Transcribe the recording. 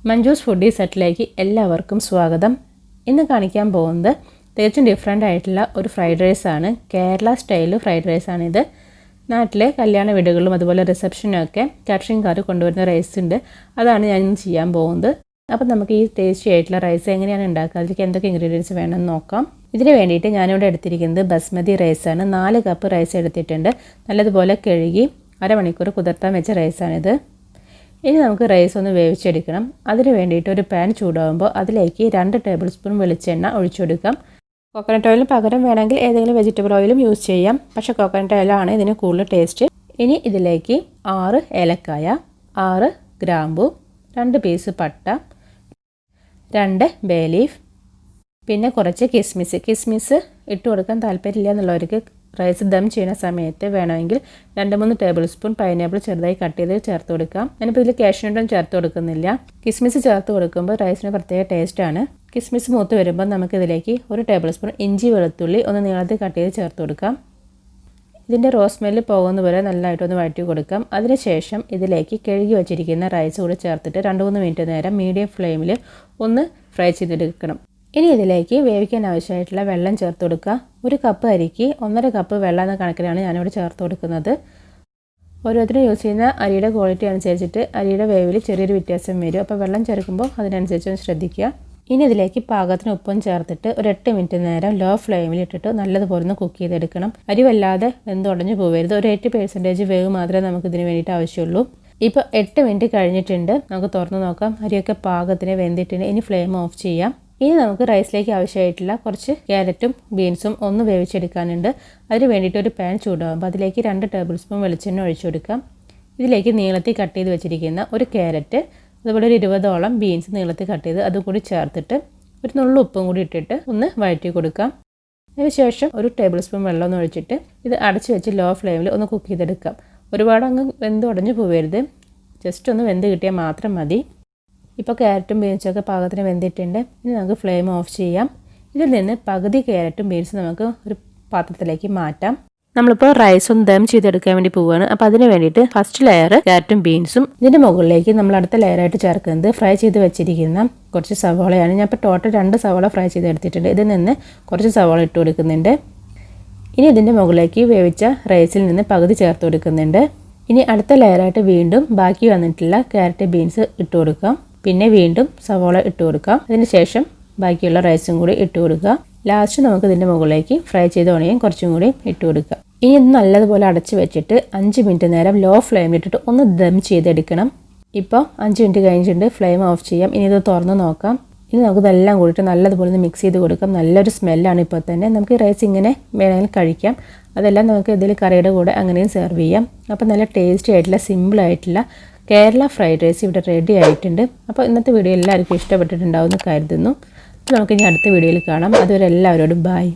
Manju's foodies സെറ്റിലേക്ക് എല്ലാവർക്കും സ്വാഗതം. ഇന്ന് കാണിക്കാൻ പോകുന്നത് തികച്ചും ഡിഫറെൻ്റ് ആയിട്ടുള്ള ഒരു ഫ്രൈഡ് റൈസാണ്. കേരള സ്റ്റൈൽ ഫ്രൈഡ് റൈസാണിത്. നാട്ടിലെ കല്യാണ വീടുകളിലും അതുപോലെ റിസപ്ഷനൊക്കെ കാറ്ററിംഗുകാർ കൊണ്ടുവരുന്ന റൈസ് ഉണ്ട്. അതാണ് ഞാൻ ഇന്ന് ചെയ്യാൻ പോകുന്നത്. അപ്പോൾ നമുക്ക് ഈ ടേസ്റ്റി ആയിട്ടുള്ള റൈസ് എങ്ങനെയാണ് ഉണ്ടാക്കുക, അതിലേക്ക് എന്തൊക്കെ ഇൻഗ്രീഡിയൻസ് വേണമെന്ന് നോക്കാം. ഇതിന് വേണ്ടിയിട്ട് ഞാനിവിടെ എടുത്തിരിക്കുന്നത് ബസ്മതി റൈസാണ്. 4 കപ്പ് റൈസ് എടുത്തിട്ടുണ്ട്. നല്ലതുപോലെ കഴുകി അരമണിക്കൂർ കുതിർത്താൻ വെച്ച റൈസാണിത്. ഇനി നമുക്ക് റൈസ് ഒന്ന് വേവിച്ചെടുക്കണം. അതിന് വേണ്ടിയിട്ട് ഒരു പാൻ ചൂടാകുമ്പോൾ അതിലേക്ക് 2 ടേബിൾ സ്പൂൺ വെളിച്ചെണ്ണ ഒഴിച്ചു കൊടുക്കാം. കോക്കനട്ട് ഓയിലിന് പകരം വേണമെങ്കിൽ ഏതെങ്കിലും വെജിറ്റബിൾ ഓയിലും യൂസ് ചെയ്യാം. പക്ഷേ കോക്കനട്ട് ഓയിലാണ് ഇതിന് കൂടുതൽ ടേസ്റ്റ്. ഇനി ഇതിലേക്ക് 6 ഏലക്കായ, 6 ഗ്രാമ്പു, 2 പീസ് പട്ട, 2 ബേ ലീഫ്, പിന്നെ കുറച്ച് കിസ്മിസ് ഇട്ട് കൊടുക്കാൻ താല്പര്യമില്ല എന്നുള്ളവർക്ക് റൈസ് ദം ചെയ്യുന്ന സമയത്ത് വേണമെങ്കിൽ 2-3 ടേബിൾ സ്പൂൺ പൈനാപ്പിൾ ചെറുതായി കട്ട് ചെയ്ത് ചേർത്ത് കൊടുക്കാം. ഞാനിപ്പോൾ ഇതിൽ കാഷ്യൂനട്ടും ചേർത്ത് കൊടുക്കുന്നില്ല. കിസ്മിസ് ചേർത്ത് കൊടുക്കുമ്പോൾ റൈസിന് പ്രത്യേക ടേസ്റ്റാണ്. കിസ്മിസ് മൂത്ത് വരുമ്പോൾ നമുക്കിതിലേക്ക് 1 ടേബിൾ സ്പൂൺ ഇഞ്ചി വെളുത്തുള്ളി ഒന്ന് നീളത്തിൽ കട്ട് ചെയ്ത് ചേർത്ത് കൊടുക്കാം. ഇതിൻ്റെ റോ സ്മെല്ല് പോകുന്ന വരെ നല്ലതായിട്ടൊന്ന് വഴറ്റി കൊടുക്കാം. അതിനുശേഷം ഇതിലേക്ക് കഴുകി വച്ചിരിക്കുന്ന റൈസ് കൂടി ചേർത്തിട്ട് 2-3 മിനിറ്റ് നേരം മീഡിയം ഫ്ലെയിമിൽ ഒന്ന് ഫ്രൈ ചെയ്തെടുക്കണം. ഇനി ഇതിലേക്ക് വേവിക്കാൻ ആവശ്യമായിട്ടുള്ള വെള്ളം ചേർത്ത് കൊടുക്കുക. 1 കപ്പ് അരിക്ക് 1.5 കപ്പ് വെള്ളം എന്ന കണക്കിലാണ് ഞാനിവിടെ ചേർത്ത് കൊടുക്കുന്നത്. ഓരോരുത്തരും യൂസ് ചെയ്യുന്ന അരിയുടെ ക്വാളിറ്റി അനുസരിച്ചിട്ട് അരിയുടെ വേവിൽ ചെറിയൊരു വ്യത്യാസം വരും. അപ്പോൾ വെള്ളം ചേർക്കുമ്പോൾ അതിനനുസരിച്ച് ഒന്ന് ശ്രദ്ധിക്കുക. ഇനി ഇതിലേക്ക് പാകത്തിന് ഉപ്പും ചേർത്തിട്ട് ഒരു 8 മിനിറ്റ് നേരം ലോ ഫ്ലെയിമിൽ ഇട്ടിട്ട് നല്ലതുപോലെ ഒന്ന് കുക്ക് ചെയ്തെടുക്കണം. അരി വല്ലാതെ വെന്തുടഞ്ഞു പോകരുത്. ഒരു 80% വേവ് മാത്രമേ നമുക്ക് ഇതിന് വേണ്ടിയിട്ട് ആവശ്യമുള്ളൂ. ഇപ്പോൾ 8 മിനിറ്റ് കഴിഞ്ഞിട്ടുണ്ട്. നമുക്ക് തുറന്ന് നോക്കാം. അരിയൊക്കെ പാകത്തിന് വെന്തിട്ടുണ്ട്. ഇനി ഫ്ലെയിം ഓഫ് ചെയ്യാം. ഇനി നമുക്ക് റൈസിലേക്ക് ആവശ്യമായിട്ടുള്ള കുറച്ച് ക്യാരറ്റും ബീൻസും ഒന്ന് വേവിച്ചെടുക്കാനുണ്ട്. അതിന് വേണ്ടിയിട്ട് ഒരു പാൻ ചൂടാകുമ്പോൾ അതിലേക്ക് 2 ടേബിൾ സ്പൂൺ വെളിച്ചെണ്ണ ഒഴിച്ചു കൊടുക്കാം. ഇതിലേക്ക് നീളത്തിൽ കട്ട് ചെയ്ത് വെച്ചിരിക്കുന്ന ഒരു ക്യാരറ്റ്, അതുപോലെ ഒരു 20ഓളം ബീൻസ് നീളത്തിൽ കട്ട് ചെയ്ത് അതും കൂടി ചേർത്തിട്ട് ഒരു നുള്ളു ഉപ്പും കൂടി ഇട്ടിട്ട് ഒന്ന് വഴറ്റി കൊടുക്കാം. അതിനുശേഷം ഒരു ടേബിൾ സ്പൂൺ വെള്ളം ഒന്ന് ഒഴിച്ചിട്ട് ഇത് അടച്ച് വെച്ച് ലോ ഫ്ലെയിമിൽ ഒന്ന് കുക്ക് ചെയ്തെടുക്കാം. ഒരുപാട് അങ്ങ് വെന്ത് ഉടഞ്ഞു പോകരുത്. ജസ്റ്റ് ഒന്ന് വെന്ത് കിട്ടിയാൽ മാത്രം മതി. ഇപ്പോൾ ക്യാരറ്റും ബീൻസൊക്കെ പാകത്തിന് വെന്തിട്ടുണ്ട്. ഇനി നമുക്ക് ഫ്ലെയിം ഓഫ് ചെയ്യാം. ഇതിൽ നിന്ന് പകുതി ക്യാരറ്റും ബീൻസും നമുക്ക് ഒരു പാത്രത്തിലേക്ക് മാറ്റാം. നമ്മളിപ്പോൾ റൈസ് ഒന്ന് ദം ചെയ്തെടുക്കാൻ വേണ്ടി പോവുകയാണ്. അപ്പോൾ അതിന് വേണ്ടിയിട്ട് ഫസ്റ്റ് ലെയർ ക്യാരറ്റും ബീൻസും, ഇതിൻ്റെ മുകളിലേക്ക് നമ്മൾ അടുത്ത ലെയറായിട്ട് ചേർക്കുന്നത് ഫ്രൈ ചെയ്ത് വെച്ചിരിക്കുന്ന കുറച്ച് സവാളയാണ്. ഞാൻ ഇപ്പോൾ ടോട്ടൽ 2 സവാള ഫ്രൈ ചെയ്തെടുത്തിട്ടുണ്ട്. ഇതിൽ നിന്ന് കുറച്ച് സവാള ഇട്ട് കൊടുക്കുന്നുണ്ട്. ഇനി ഇതിൻ്റെ മുകളിലേക്ക് വേവിച്ച റൈസിൽ നിന്ന് പകുതി ചേർത്ത് കൊടുക്കുന്നുണ്ട്. ഇനി അടുത്ത ലെയറായിട്ട് വീണ്ടും ബാക്കി വന്നിട്ടുള്ള ക്യാരറ്റ് ബീൻസ് ഇട്ട് കൊടുക്കാം. പിന്നെ വീണ്ടും സവാള ഇട്ട് കൊടുക്കാം. അതിനുശേഷം ബാക്കിയുള്ള റൈസും കൂടി ഇട്ട് കൊടുക്കുക. ലാസ്റ്റ് നമുക്ക് ഇതിൻ്റെ മുകളിലേക്ക് ഫ്രൈ ചെയ്ത ഓണിയൻ കുറച്ചും കൂടി ഇട്ട് കൊടുക്കുക. ഇനി ഇത് നല്ലതുപോലെ അടച്ച് വെച്ചിട്ട് 5 മിനിറ്റ് നേരം ലോ ഫ്ലെയിമിലിട്ടിട്ട് ഒന്ന് ദം ചെയ്തെടുക്കണം. ഇപ്പോൾ 5 മിനിറ്റ് കഴിഞ്ഞിട്ടുണ്ട്. ഫ്ലെയിം ഓഫ് ചെയ്യാം. ഇനി ഇത് തുറന്ന് നോക്കാം. ഇനി നമുക്ക് ഇതെല്ലാം കൂടിയിട്ട് നല്ലതുപോലെ ഒന്ന് മിക്സ് ചെയ്ത് കൊടുക്കാം. നല്ലൊരു സ്മെല്ലാണ് ഇപ്പോൾ തന്നെ. നമുക്ക് റൈസ് ഇങ്ങനെ വേണമെങ്കിൽ കഴിക്കാം. അതെല്ലാം നമുക്ക് ഇതിൽ കറിയുടെ കൂടെ അങ്ങനെയും സെർവ് ചെയ്യാം. അപ്പോൾ നല്ല ടേസ്റ്റി ആയിട്ടുള്ള സിമ്പിളായിട്ടുള്ള കേരള ഫ്രൈഡ് റൈസ് ഇവിടെ റെഡി ആയിട്ടുണ്ട്. അപ്പോൾ ഇന്നത്തെ വീഡിയോ എല്ലാവർക്കും ഇഷ്ടപ്പെട്ടിട്ടുണ്ടാവുമെന്ന് കരുതുന്നു. അപ്പോൾ നമുക്കിനി അടുത്ത വീഡിയോയിൽ കാണാം. അതുവരെ എല്ലാവരോടും ബൈ.